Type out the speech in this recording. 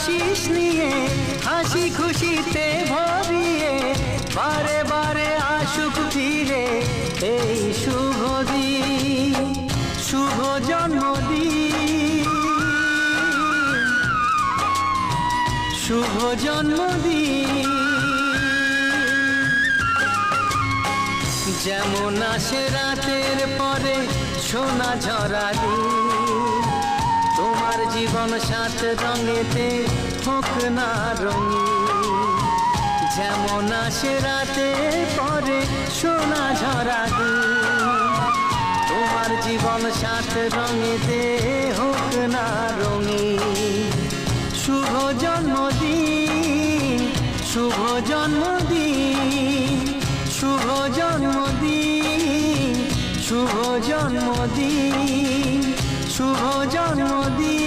আশিস নিয়ে হাসি খুশিতে ভরিয়ে বারে বারে আসুক ফিরে এই শুভ দিন, শুভ জন্মদিন, শুভ জন্মদিন। যেমন আসে রাতের পরে সোনা ঝরা দিন, তোমার জীবন সাত রঙেতে হোক না রঙিন। যেমন আসে রাতের পরে সোনা ঝরা দিন, তোমার জীবন সাত রঙেতে হোক না রঙিন। শুভ জন্মদিন, শুভ জন্মদিন, শুভ জন্মদিন, শুভ জন্মদিন, শুভ জন্মদিন।